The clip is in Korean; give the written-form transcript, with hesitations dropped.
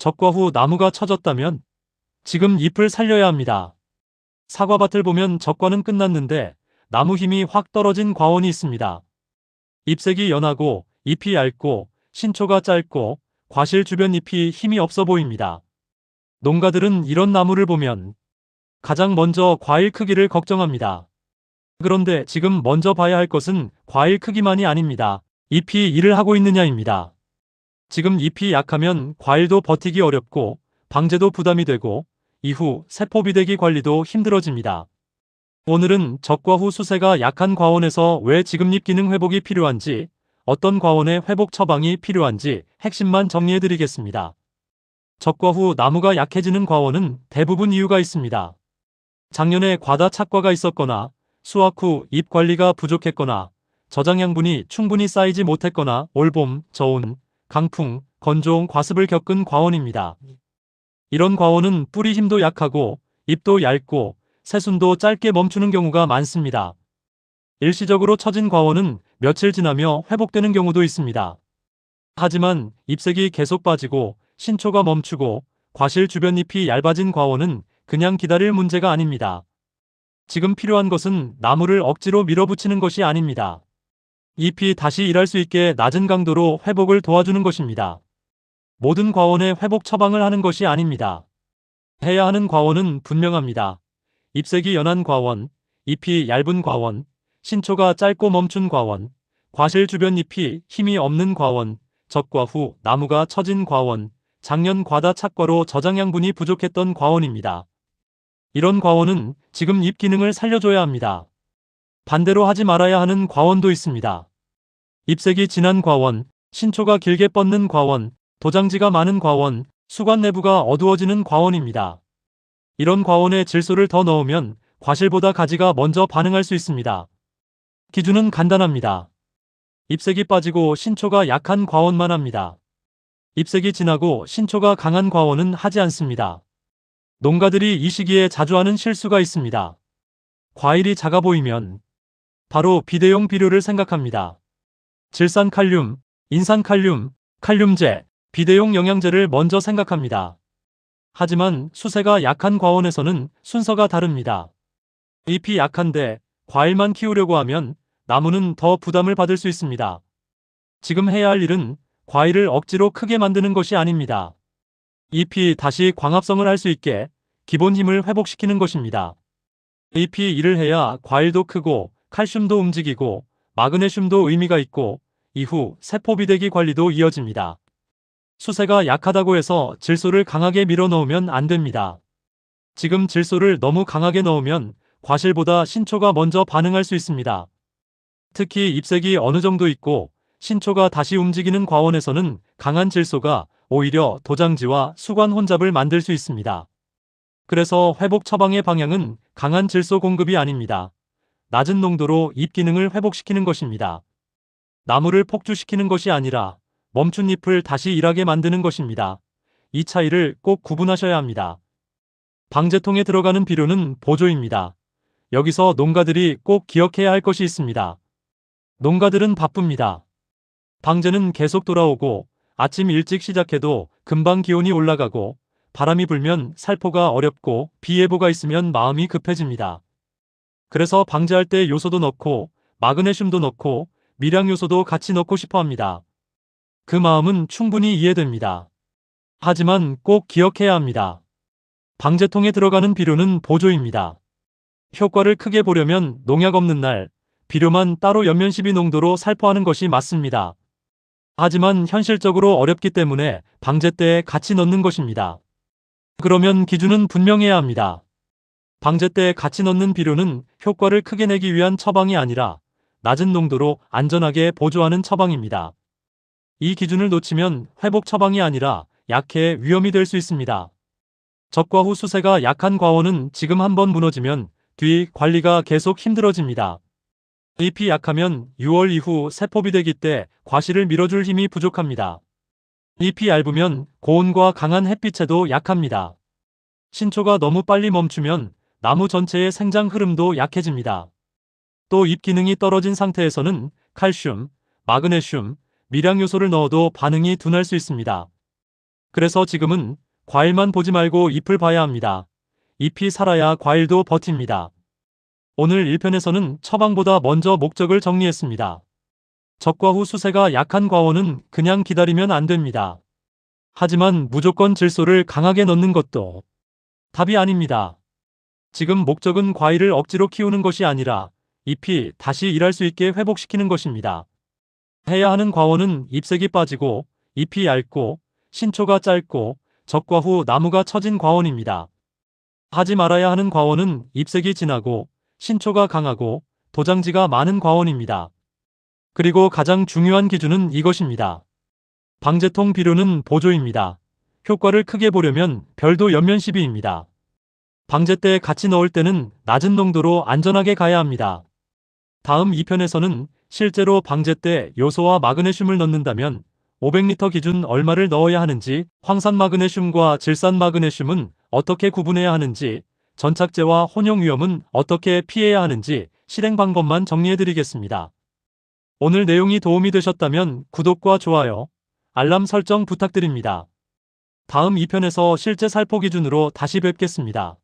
적과 후 나무가 처졌다면 지금 잎을 살려야 합니다. 사과밭을 보면 적과는 끝났는데 나무 힘이 확 떨어진 과원이 있습니다. 잎색이 연하고 잎이 얇고 신초가 짧고 과실 주변 잎이 힘이 없어 보입니다. 농가들은 이런 나무를 보면 가장 먼저 과일 크기를 걱정합니다. 그런데 지금 먼저 봐야 할 것은 과일 크기만이 아닙니다. 잎이 일을 하고 있느냐입니다. 지금 잎이 약하면 과일도 버티기 어렵고 방제도 부담이 되고 이후 세포 비대기 관리도 힘들어집니다. 오늘은 적과 후 수세가 약한 과원에서 왜 지금 잎 기능 회복이 필요한지, 어떤 과원의 회복 처방이 필요한지 핵심만 정리해드리겠습니다. 적과 후 나무가 약해지는 과원은 대부분 이유가 있습니다. 작년에 과다 착과가 있었거나 수확 후 잎 관리가 부족했거나 저장양분이 충분히 쌓이지 못했거나 올봄, 저온, 강풍, 건조온 과습을 겪은 과원입니다. 이런 과원은 뿌리 힘도 약하고 잎도 얇고 새순도 짧게 멈추는 경우가 많습니다. 일시적으로 처진 과원은 며칠 지나며 회복되는 경우도 있습니다. 하지만 잎색이 계속 빠지고 신초가 멈추고 과실 주변 잎이 얇아진 과원은 그냥 기다릴 문제가 아닙니다. 지금 필요한 것은 나무를 억지로 밀어붙이는 것이 아닙니다. 잎이 다시 일할 수 있게 낮은 강도로 회복을 도와주는 것입니다. 모든 과원의 회복 처방을 하는 것이 아닙니다. 해야 하는 과원은 분명합니다. 잎색이 연한 과원, 잎이 얇은 과원, 신초가 짧고 멈춘 과원, 과실 주변 잎이 힘이 없는 과원, 적과 후 나무가 처진 과원, 작년 과다 착과로 저장양분이 부족했던 과원입니다. 이런 과원은 지금 잎 기능을 살려줘야 합니다. 반대로 하지 말아야 하는 과원도 있습니다. 잎색이 진한 과원, 신초가 길게 뻗는 과원, 도장지가 많은 과원, 수관 내부가 어두워지는 과원입니다. 이런 과원에 질소를 더 넣으면 과실보다 가지가 먼저 반응할 수 있습니다. 기준은 간단합니다. 잎색이 빠지고 신초가 약한 과원만 합니다. 잎색이 진하고 신초가 강한 과원은 하지 않습니다. 농가들이 이 시기에 자주 하는 실수가 있습니다. 과일이 작아 보이면 바로 비대용 비료를 생각합니다. 질산칼륨, 인산칼륨, 칼륨제, 비대용 영양제를 먼저 생각합니다. 하지만 수세가 약한 과원에서는 순서가 다릅니다. 잎이 약한데 과일만 키우려고 하면 나무는 더 부담을 받을 수 있습니다. 지금 해야 할 일은 과일을 억지로 크게 만드는 것이 아닙니다. 잎이 다시 광합성을 할 수 있게 기본 힘을 회복시키는 것입니다. 잎이 일을 해야 과일도 크고 칼슘도 움직이고 마그네슘도 의미가 있고 이후 세포 비대기 관리도 이어집니다. 수세가 약하다고 해서 질소를 강하게 밀어 넣으면 안 됩니다. 지금 질소를 너무 강하게 넣으면 과실보다 신초가 먼저 반응할 수 있습니다. 특히 잎색이 어느 정도 있고 신초가 다시 움직이는 과원에서는 강한 질소가 오히려 도장지와 수관 혼잡을 만들 수 있습니다. 그래서 회복 처방의 방향은 강한 질소 공급이 아닙니다. 낮은 농도로 잎 기능을 회복시키는 것입니다. 나무를 폭주시키는 것이 아니라 멈춘 잎을 다시 일하게 만드는 것입니다. 이 차이를 꼭 구분하셔야 합니다. 방제통에 들어가는 비료는 보조입니다. 여기서 농가들이 꼭 기억해야 할 것이 있습니다. 농가들은 바쁩니다. 방제는 계속 돌아오고 아침 일찍 시작해도 금방 기온이 올라가고 바람이 불면 살포가 어렵고 비 예보가 있으면 마음이 급해집니다. 그래서 방제할 때 요소도 넣고 마그네슘도 넣고 미량 요소도 같이 넣고 싶어 합니다. 그 마음은 충분히 이해됩니다. 하지만 꼭 기억해야 합니다. 방제통에 들어가는 비료는 보조입니다. 효과를 크게 보려면 농약 없는 날 비료만 따로 연면12 농도로 살포하는 것이 맞습니다. 하지만 현실적으로 어렵기 때문에 방제 때에 같이 넣는 것입니다. 그러면 기준은 분명해야 합니다. 방제 때에 같이 넣는 비료는 효과를 크게 내기 위한 처방이 아니라 낮은 농도로 안전하게 보조하는 처방입니다. 이 기준을 놓치면 회복 처방이 아니라 약해 위험이 될 수 있습니다. 적과 후 수세가 약한 과원은 지금 한번 무너지면 뒤 관리가 계속 힘들어집니다. 잎이 약하면 6월 이후 세포 비대기 때 과실을 밀어줄 힘이 부족합니다. 잎이 얇으면 고온과 강한 햇빛에도 약합니다. 신초가 너무 빨리 멈추면 나무 전체의 생장 흐름도 약해집니다. 또 잎 기능이 떨어진 상태에서는 칼슘, 마그네슘, 미량 요소를 넣어도 반응이 둔할 수 있습니다. 그래서 지금은 과일만 보지 말고 잎을 봐야 합니다. 잎이 살아야 과일도 버팁니다. 오늘 1편에서는 처방보다 먼저 목적을 정리했습니다. 적과 후 수세가 약한 과원은 그냥 기다리면 안 됩니다. 하지만 무조건 질소를 강하게 넣는 것도 답이 아닙니다. 지금 목적은 과일을 억지로 키우는 것이 아니라 잎이 다시 일할 수 있게 회복시키는 것입니다. 해야 하는 과원은 잎색이 빠지고 잎이 얇고 신초가 짧고 적과 후 나무가 처진 과원입니다. 하지 말아야 하는 과원은 잎색이 진하고 신초가 강하고 도장지가 많은 과원입니다. 그리고 가장 중요한 기준은 이것입니다. 방제통 비료는 보조입니다. 효과를 크게 보려면 별도 옆면 시비입니다. 방제 때 같이 넣을 때는 낮은 농도로 안전하게 가야 합니다. 다음 2편에서는 실제로 방제 때 요소와 마그네슘을 넣는다면 500리터 기준 얼마를 넣어야 하는지, 황산 마그네슘과 질산 마그네슘은 어떻게 구분해야 하는지, 전착제와 혼용 위험은 어떻게 피해야 하는지 실행 방법만 정리해드리겠습니다. 오늘 내용이 도움이 되셨다면 구독과 좋아요, 알람 설정 부탁드립니다. 다음 2편에서 실제 살포 기준으로 다시 뵙겠습니다.